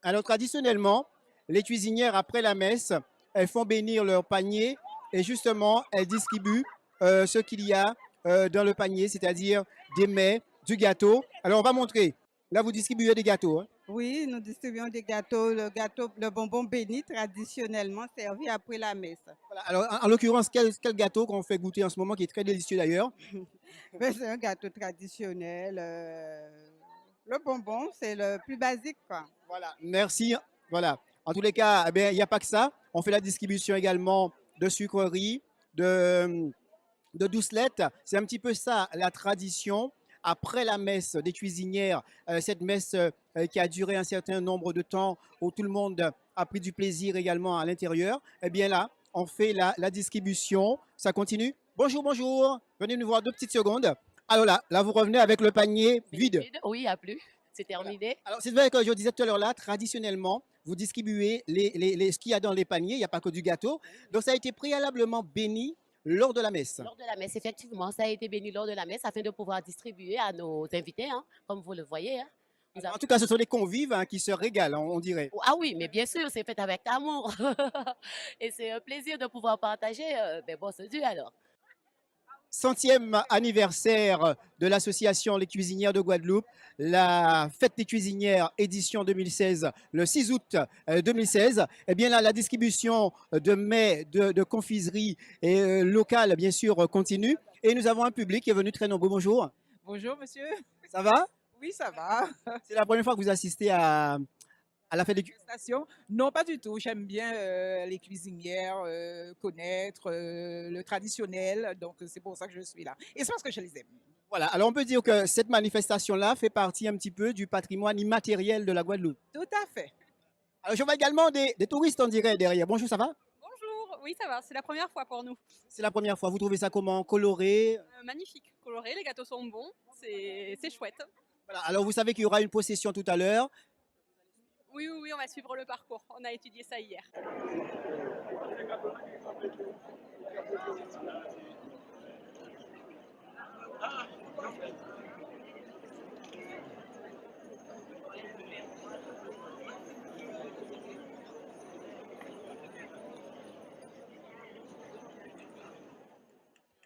Alors, traditionnellement, les cuisinières, après la messe, elles font bénir leur panier et justement, elles distribuent ce qu'il y a dans le panier, c'est-à-dire des mets, du gâteau. Alors, on va montrer. Là, vous distribuez des gâteaux, hein. Oui, nous distribuons des gâteaux, le bonbon béni traditionnellement servi après la messe. Voilà. Alors, en l'occurrence, quel gâteau qu'on fait goûter en ce moment, qui est très délicieux d'ailleurs. Ben, c'est un gâteau traditionnel. Le bonbon, c'est le plus basique, quoi. Voilà, merci. Voilà. En tous les cas, eh bien, il n'y a pas que ça. On fait la distribution également de sucreries, de, de doucelettes. C'est un petit peu ça, la tradition. Après la messe des cuisinières, cette messe qui a duré un certain nombre de temps, où tout le monde a pris du plaisir également à l'intérieur, eh bien là, on fait la distribution. Ça continue. Bonjour, bonjour. Venez nous voir 2 petites secondes. Alors là, vous revenez avec le panier vide. Vide. Oui, il n'y a plus. C'est Voilà. terminé. Alors, c'est vrai que je disais tout à l'heure là, traditionnellement, vous distribuez ce qu'il y a dans les paniers, il n'y a pas que du gâteau. Donc, ça a été préalablement béni lors de la messe. Lors de la messe, effectivement, ça a été béni lors de la messe afin de pouvoir distribuer à nos invités, hein, comme vous le voyez. Hein. En tout cas, ce sont les convives qui se régalent, on dirait. Ah oui, mais bien sûr, c'est fait avec amour. Et c'est un plaisir de pouvoir partager. Ben bon, c'est Dieu alors. Centième anniversaire de l'association Les Cuisinières de Guadeloupe, la fête des cuisinières édition 2016, le 6 août 2016. Eh bien là, la distribution de mets, de confiserie et locale, bien sûr, continue. Et nous avons un public qui est venu très nombreux. Bonjour. Bonjour monsieur. Ça va? Oui, ça va. C'est la première fois que vous assistez à la fête des cuisinières. Station? Non, pas du tout. J'aime bien les cuisinières, connaître le traditionnel. Donc, c'est pour ça que je suis là. Et c'est parce que je les aime. Voilà, alors on peut dire que cette manifestation-là fait partie un petit peu du patrimoine immatériel de la Guadeloupe. Tout à fait. Alors je vois également des touristes, on dirait, derrière. Bonjour, ça va? Bonjour, oui ça va, c'est la première fois pour nous. C'est la première fois. Vous trouvez ça comment? Coloré? Magnifique, coloré, les gâteaux sont bons, c'est chouette. Voilà. Alors vous savez qu'il y aura une procession tout à l'heure. Oui, oui, oui, on va suivre le parcours, on a étudié ça hier.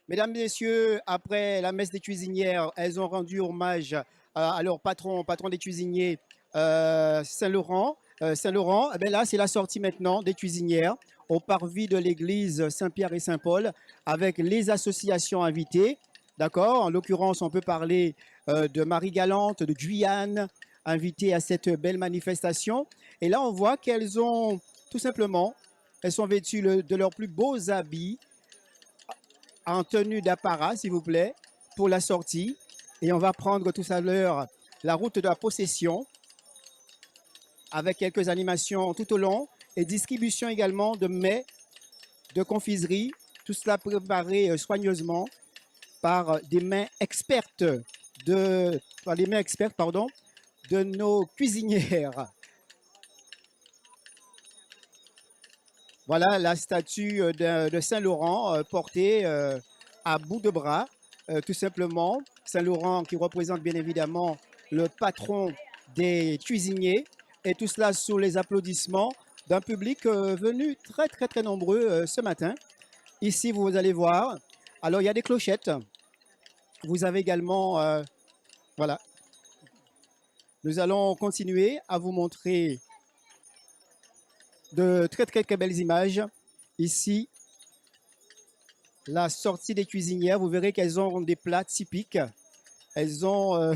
Mesdames, Messieurs, après la messe des cuisinières, elles ont rendu hommage à leur patron des cuisiniers, Saint-Laurent. Saint-Laurent, eh bien là, c'est la sortie maintenant des cuisinières au parvis de l'église Saint-Pierre et Saint-Paul avec les associations invitées. D'accord? En l'occurrence, on peut parler de Marie Galante, de Guyane, invitées à cette belle manifestation. Et là, on voit qu'elles ont tout simplement, elles sont vêtues de leurs plus beaux habits en tenue d'apparat, s'il vous plaît, pour la sortie. Et on va prendre tout à l'heure la route de la possession avec quelques animations tout au long et distribution également de mets, de confiserie, tout cela préparé soigneusement par des mains expertes par les mains expertes, pardon, de nos cuisinières. Voilà la statue de Saint-Laurent portée à bout de bras, tout simplement. Saint-Laurent qui représente bien évidemment le patron des cuisiniers. Et tout cela sous les applaudissements d'un public venu très très très nombreux ce matin. Ici, vous allez voir. Alors, il y a des clochettes. Vous avez également, voilà. Nous allons continuer à vous montrer de très très très belles images. Ici, la sortie des cuisinières, vous verrez qu'elles ont des plats typiques. Elles ont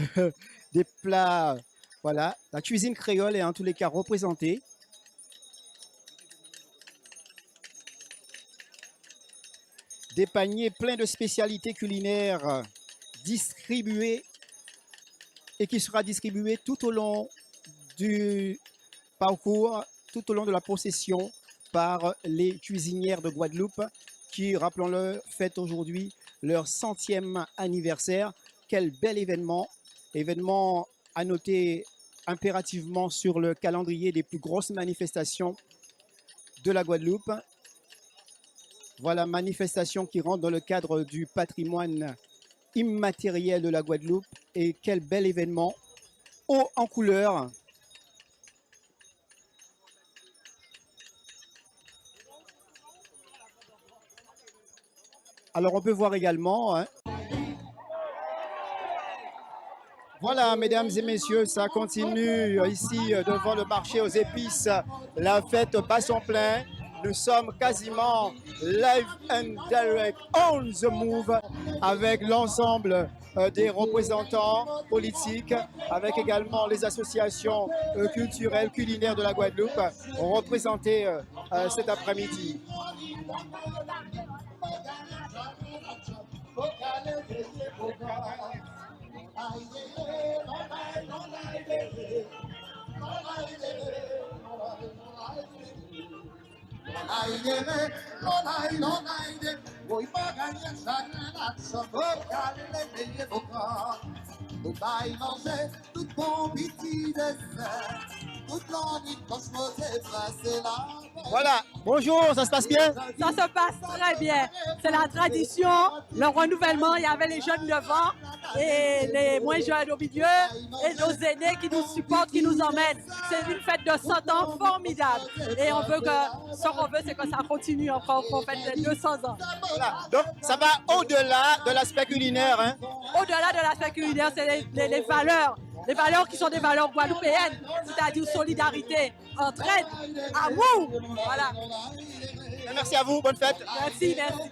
des plats, voilà, la cuisine créole est en tous les cas représentée. Des paniers pleins de spécialités culinaires distribués et qui sera distribué tout au long du parcours, tout au long de la procession par les cuisinières de Guadeloupe qui, rappelons-le, fêtent aujourd'hui leur 100e anniversaire. Quel bel événement, événement à noter impérativement sur le calendrier des plus grosses manifestations de la Guadeloupe. Voilà, manifestation qui rentre dans le cadre du patrimoine immatériel de la Guadeloupe. Et quel bel événement, haut en couleur. Alors on peut voir également, hein. Voilà, mesdames et messieurs, ça continue ici devant le marché aux épices. La fête bat son plein. Nous sommes quasiment live and direct on the move avec l'ensemble des représentants politiques, avec également les associations culturelles, culinaires de la Guadeloupe représentées cet après-midi. Voilà, bonjour, ça se passe bien? Ça se passe très bien. C'est la tradition, le renouvellement. Il y avait les jeunes devant et les moins jeunes au milieu et nos aînés qui nous supportent, qui nous emmènent. C'est une fête de 100 ans formidable. Et on veut que, ce qu'on veut, c'est que ça continue encore, qu'on fête les 200 ans. Voilà, donc ça va au-delà de l'aspect culinaire, hein? Au-delà de l'aspect culinaire, c'est les valeurs. Les valeurs qui sont des valeurs guadeloupéennes, c'est-à-dire solidarité, entraide, amour. Voilà. Merci à vous, bonne fête. Merci, merci.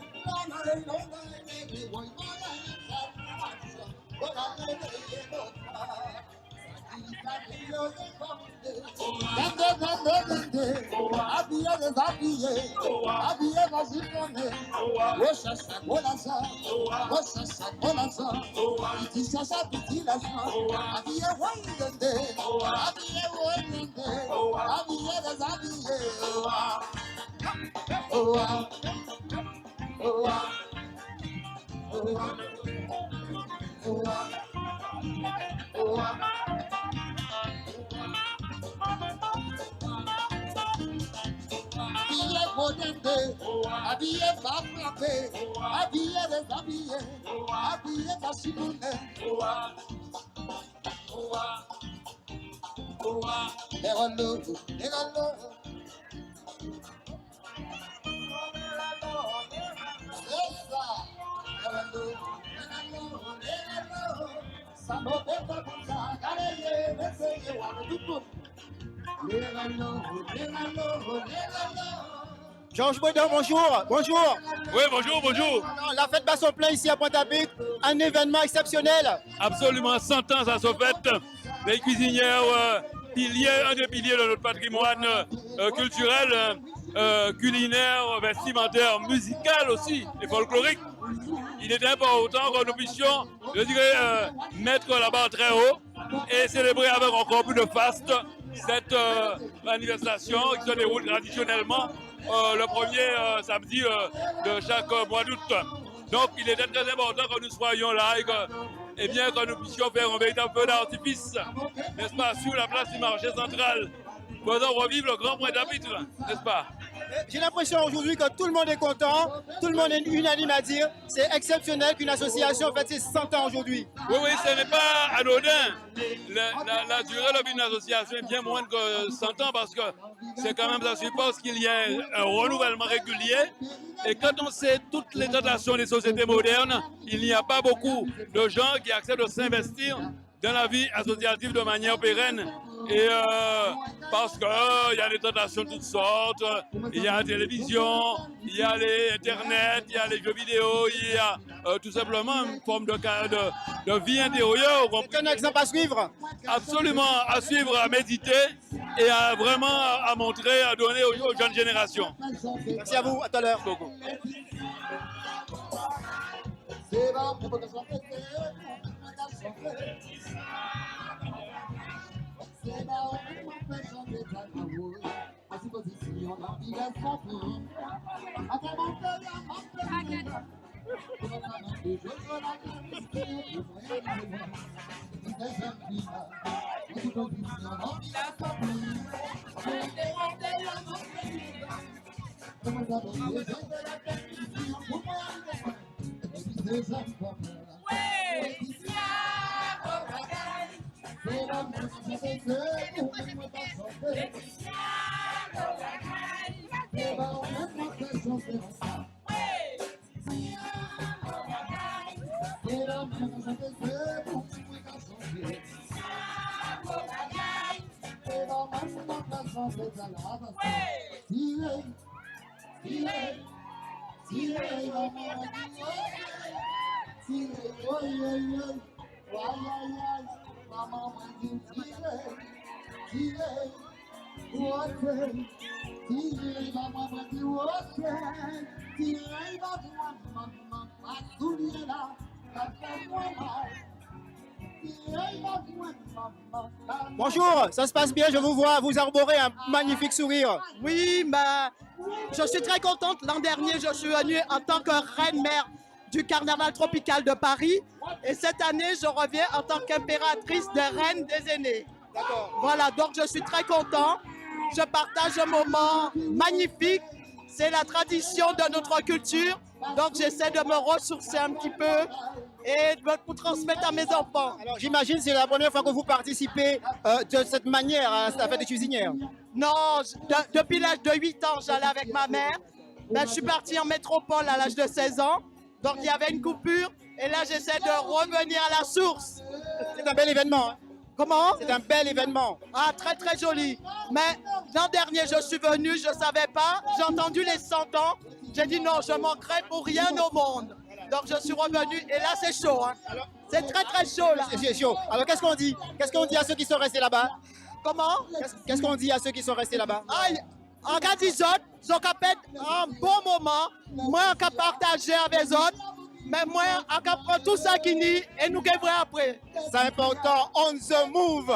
Georges Baudin, bonjour. Bonjour. Oui, bonjour, bonjour. Alors, la fête bat son plein ici à Pointe-à-Pitre, un événement exceptionnel. Absolument 100 ans, ça se fête. Les cuisinières, un des piliers de notre patrimoine culturel, culinaire, vestimentaire, musical aussi, et folklorique. Il est important que nous puissions, je dirais, mettre la barre très haut et célébrer avec encore plus de faste cette manifestation qui se déroule traditionnellement le premier samedi de chaque mois d'août. Donc il est très important que nous soyons là et que nous puissions faire un véritable feu d'artifice, n'est-ce pas, sur la place du marché central. Faisons revivre le grand Pointe-à-Pitre, n'est-ce pas? J'ai l'impression aujourd'hui que tout le monde est content, tout le monde est unanime à dire c'est exceptionnel qu'une association fête ses 100 ans aujourd'hui. Oui, oui, ce n'est pas anodin. La durée de vie d'une association est bien moins que 100 ans parce que c'est quand même, ça suppose qu'il y ait un renouvellement régulier. Et quand on sait toutes les tentations des sociétés modernes, il n'y a pas beaucoup de gens qui acceptent de s'investir dans la vie associative de manière pérenne. Et parce qu'il y a des tentations de toutes sortes, il y a la télévision, il y a l'Internet, il y a les jeux vidéo, il y a tout simplement une forme de vie intérieure. C'est un exemple à suivre. Absolument, à suivre, à méditer et à vraiment à montrer, à donner aux jeunes générations. Merci à vous, à tout à l'heure. Bonjour, ça se passe bien, je vous vois, vous arborez un magnifique sourire. Oui, mais je suis très contente. L'an dernier, je suis venue en tant que reine-mère du Carnaval tropical de Paris. Et cette année, je reviens en tant qu'impératrice des reines des aînés. Voilà, donc je suis très content. Je partage un moment magnifique. C'est la tradition de notre culture. Donc j'essaie de me ressourcer un petit peu et pour transmettre à mes enfants. Alors j'imagine que c'est la première fois que vous participez de cette manière à la fête des cuisinières. Non, depuis l'âge de 8 ans, j'allais avec ma mère. Ben, je suis partie en métropole à l'âge de 16 ans. Donc il y avait une coupure et là j'essaie de revenir à la source. C'est un bel événement. Hein. Comment? C'est un bel événement. Ah, très très joli. Mais l'an dernier, je suis venue, je ne savais pas. J'ai entendu les 100 ans. J'ai dit non, je manquerai pour rien au monde. Donc je suis revenue et là c'est chaud. Hein. C'est très très chaud là. C'est chaud. Alors qu'est-ce qu'on dit? Qu'est-ce qu'on dit à ceux qui sont restés là-bas? Comment? Qu'est-ce qu'on dit à ceux qui sont restés là-bas? En cas des autres, ils ont qu'à perdre un bon moment. Moi, on qu'à partager avec les autres. Mais moi, on qu'à prendre tout ça qui nie et nous gagner après. C'est important. On the move.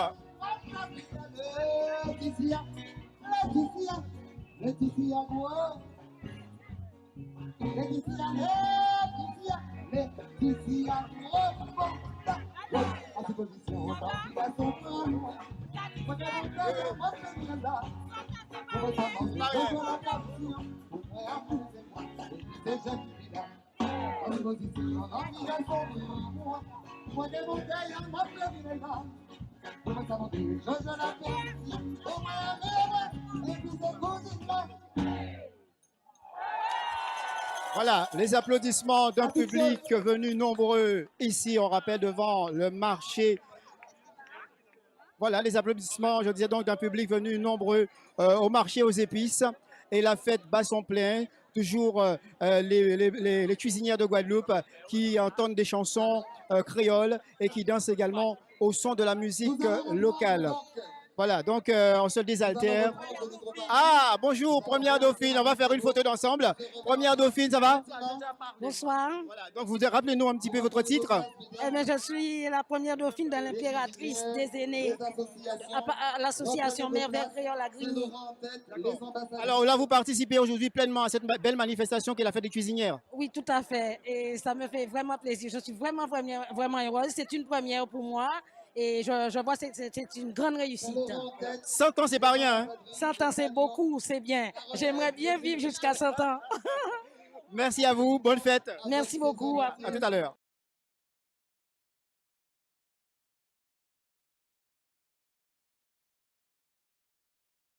Voilà, les applaudissements d'un public venu nombreux ici, on rappelle, devant le marché. Voilà, les applaudissements, je disais donc, d'un public venu nombreux au marché aux épices. Et la fête bat son plein. Toujours les cuisinières de Guadeloupe qui entendent des chansons créoles et qui dansent également au son de la musique locale. Voilà, donc on se désaltère. Ah, bonjour, première dauphine, on va faire une photo d'ensemble. Première dauphine, ça va? Bonsoir. Voilà, donc vous rappelez-nous un petit peu votre titre. Eh bien, je suis la première dauphine de l'impératrice des aînés à l'association Merveille Créole à Grigny. Alors là, vous participez aujourd'hui pleinement à cette belle manifestation qui est la fête des cuisinières. Oui, tout à fait. Et ça me fait vraiment plaisir. Je suis vraiment, vraiment heureuse. C'est une première pour moi. Et je vois que c'est une grande réussite. 100 ans, c'est pas rien. Hein? 100 ans, c'est beaucoup, c'est bien. J'aimerais bien vivre jusqu'à 100 ans. Merci à vous, bonne fête. Merci beaucoup. À tout à l'heure.